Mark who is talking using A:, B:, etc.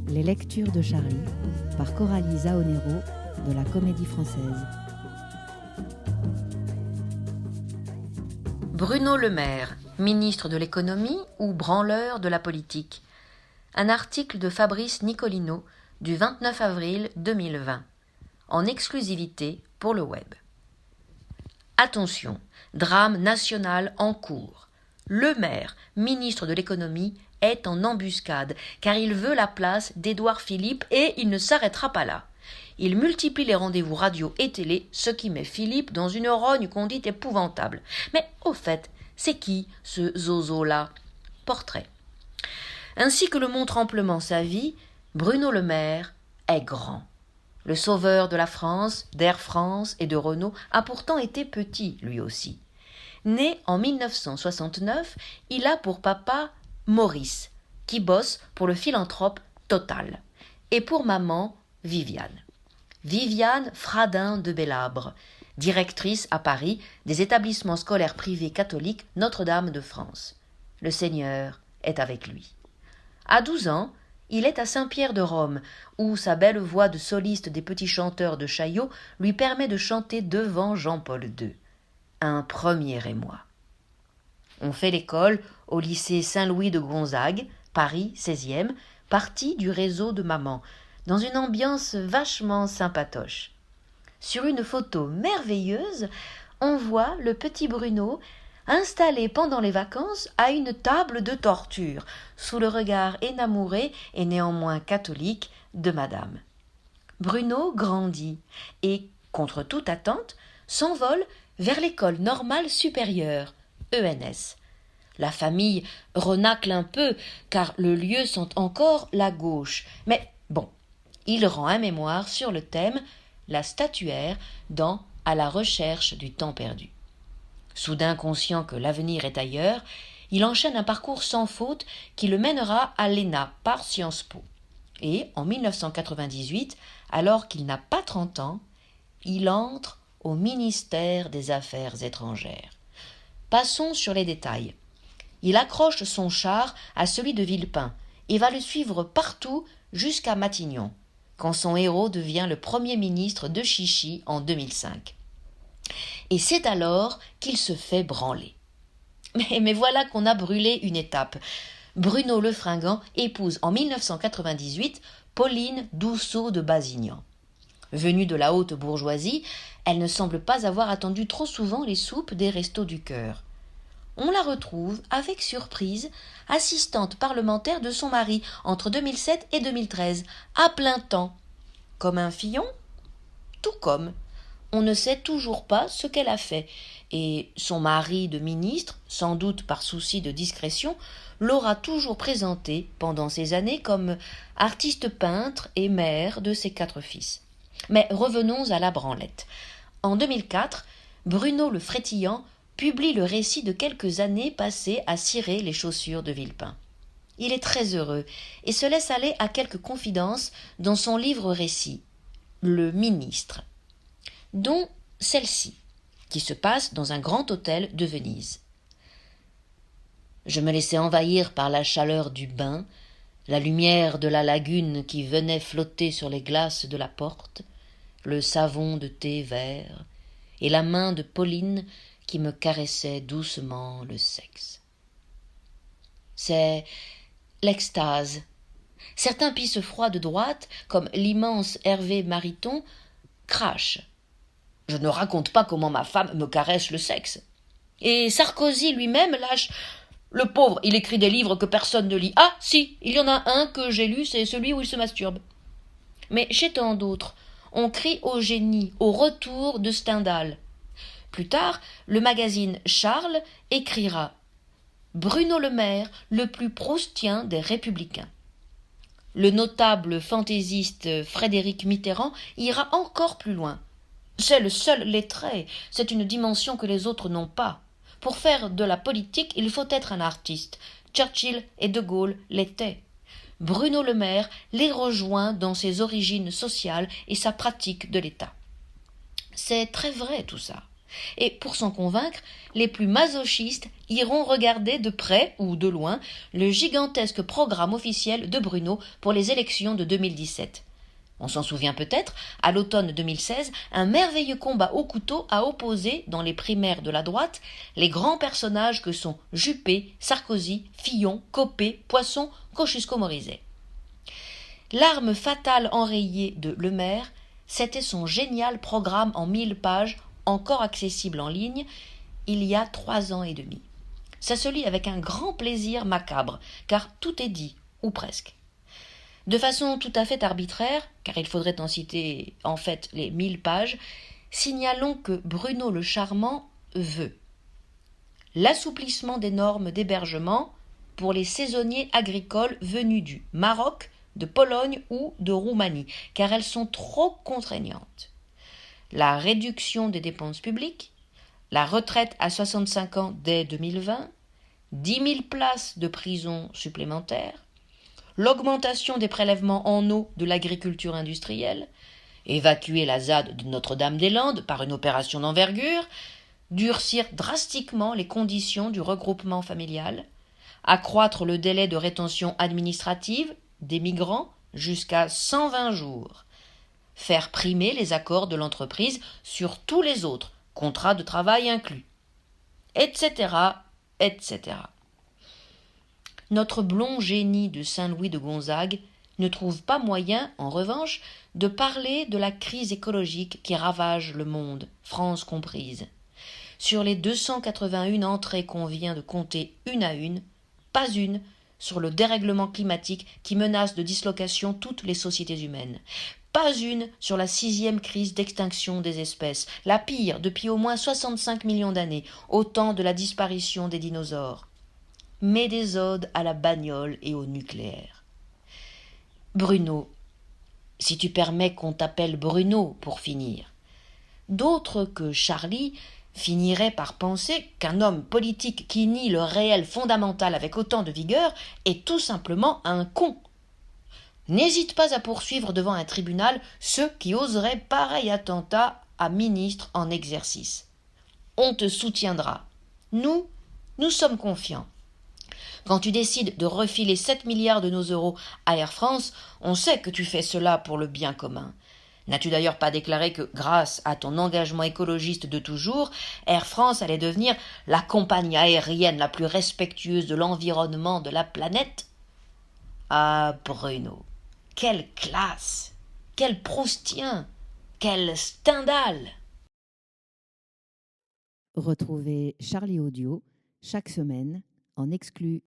A: Les lectures de Charlie par Coralie Zaonero de la Comédie Française.
B: Bruno Le Maire, ministre de l'économie ou branleur de la politique. Un article de Fabrice Nicolino du 29 avril 2020, en exclusivité pour le web. Attention, drame national en cours. Le Maire, ministre de l'économie, est en embuscade, car il veut la place d'Édouard Philippe et il ne s'arrêtera pas là. Il multiplie les rendez-vous radio et télé, ce qui met Philippe dans une rogne qu'on dit épouvantable. Mais au fait, c'est qui ce zozo-là ? Portrait. Ainsi que le montre amplement sa vie, Bruno Le Maire est grand. Le sauveur de la France, d'Air France et de Renault a pourtant été petit, lui aussi. Né en 1969, il a pour papa Maurice, qui bosse pour le philanthrope Total, et pour maman Viviane. Viviane Fradin de Bellabre, directrice à Paris des établissements scolaires privés catholiques Notre-Dame de France. Le Seigneur est avec lui. À 12 ans, il est à Saint-Pierre-de-Rome, où sa belle voix de soliste des petits chanteurs de Chaillot lui permet de chanter devant Jean-Paul II. Un premier émoi. On fait l'école au lycée Saint-Louis de Gonzague, Paris 16e, partie du réseau de maman, dans une ambiance vachement sympatoche. Sur une photo merveilleuse, on voit le petit Bruno installé pendant les vacances à une table de torture, sous le regard énamouré et néanmoins catholique de madame. Bruno grandit et, contre toute attente, s'envole vers l'école normale supérieure, ENS. La famille renacle un peu, car le lieu sent encore la gauche. Mais bon, il rend un mémoire sur le thème « La statuaire » dans « À la recherche du temps perdu ». Soudain conscient que l'avenir est ailleurs, il enchaîne un parcours sans faute qui le mènera à l'ENA par Sciences Po. Et, en 1998, alors qu'il n'a pas 30 ans, il entre au ministère des Affaires étrangères. Passons sur les détails. Il accroche son char à celui de Villepin et va le suivre partout jusqu'à Matignon, quand son héros devient le Premier ministre de Chichy en 2005. Et c'est alors qu'il se fait branler. Mais voilà qu'on a brûlé une étape. Bruno le Fringant épouse en 1998 Pauline Dousseau de Basignan. Venue de la haute bourgeoisie, elle ne semble pas avoir attendu trop souvent les soupes des restos du cœur. On la retrouve, avec surprise, assistante parlementaire de son mari entre 2007 et 2013, à plein temps. Comme un Fillon ? Tout comme. On ne sait toujours pas ce qu'elle a fait, et son mari de ministre, sans doute par souci de discrétion, l'aura toujours présentée pendant ces années comme artiste peintre et mère de ses 4 fils. Mais revenons à la branlette. En 2004, Bruno le Frétillant publie le récit de quelques années passées à cirer les chaussures de Villepin. Il est très heureux et se laisse aller à quelques confidences dans son livre-récit, Le Ministre, dont celle-ci, qui se passe dans un grand hôtel de Venise. Je me laissais envahir par la chaleur du bain, la lumière de la lagune qui venait flotter sur les glaces de la porte, le savon de thé vert et la main de Pauline qui me caressait doucement le sexe. C'est l'extase. Certains pisse-froids de droite, comme l'immense Hervé Mariton, crachent. Je ne raconte pas comment ma femme me caresse le sexe. Et Sarkozy lui-même lâche. Le pauvre, il écrit des livres que personne ne lit. Ah, si, il y en a un que j'ai lu, c'est celui où il se masturbe. Mais chez tant d'autres, on crie au génie, au retour de Stendhal. Plus tard, le magazine Charles écrira « Bruno Le Maire, le plus proustien des républicains ». Le notable fantaisiste Frédéric Mitterrand ira encore plus loin. C'est le seul lettré, c'est une dimension que les autres n'ont pas. Pour faire de la politique, il faut être un artiste. Churchill et De Gaulle l'étaient. Bruno Le Maire les rejoint dans ses origines sociales et sa pratique de l'État. C'est très vrai tout ça. Et pour s'en convaincre, les plus masochistes iront regarder de près ou de loin le gigantesque programme officiel de Bruno pour les élections de 2017. On s'en souvient peut-être, à l'automne 2016, un merveilleux combat au couteau a opposé, dans les primaires de la droite, les grands personnages que sont Juppé, Sarkozy, Fillon, Copé, Poisson, Kosciusko-Morizet. L'arme fatale enrayée de Le Maire, c'était son génial programme en 1000 pages, encore accessible en ligne, il y a 3 ans et demi. Ça se lit avec un grand plaisir macabre, car tout est dit, ou presque. De façon tout à fait arbitraire, car il faudrait en citer en fait les 1000 pages, signalons que Bruno le Charmant veut l'assouplissement des normes d'hébergement pour les saisonniers agricoles venus du Maroc, de Pologne ou de Roumanie, car elles sont trop contraignantes. La réduction des dépenses publiques, la retraite à 65 ans dès 2020, 10 000 places de prison supplémentaires, l'augmentation des prélèvements en eau de l'agriculture industrielle, évacuer la ZAD de Notre-Dame-des-Landes par une opération d'envergure, durcir drastiquement les conditions du regroupement familial, accroître le délai de rétention administrative des migrants jusqu'à 120 jours, faire primer les accords de l'entreprise sur tous les autres, contrats de travail inclus, etc., etc. Notre blond génie de Saint-Louis de Gonzague ne trouve pas moyen, en revanche, de parler de la crise écologique qui ravage le monde, France comprise. Sur les 281 entrées qu'on vient de compter une à une, pas une sur le dérèglement climatique qui menace de dislocation toutes les sociétés humaines. Pas une sur la 6e crise d'extinction des espèces, la pire depuis au moins 65 millions d'années, au temps de la disparition des dinosaures. Mais des odes à la bagnole et au nucléaire. Bruno, si tu permets qu'on t'appelle Bruno pour finir. D'autres que Charlie finiraient par penser qu'un homme politique qui nie le réel fondamental avec autant de vigueur est tout simplement un con. N'hésite pas à poursuivre devant un tribunal ceux qui oseraient pareil attentat à ministre en exercice. On te soutiendra. Nous sommes confiants. Quand tu décides de refiler 7 milliards de nos euros à Air France, on sait que tu fais cela pour le bien commun. N'as-tu d'ailleurs pas déclaré que, grâce à ton engagement écologiste de toujours, Air France allait devenir la compagnie aérienne la plus respectueuse de l'environnement de la planète ? Ah, Bruno, quelle classe, quel Proustien, quel Stendhal !
A: Retrouvez Charlie Audio chaque semaine en exclu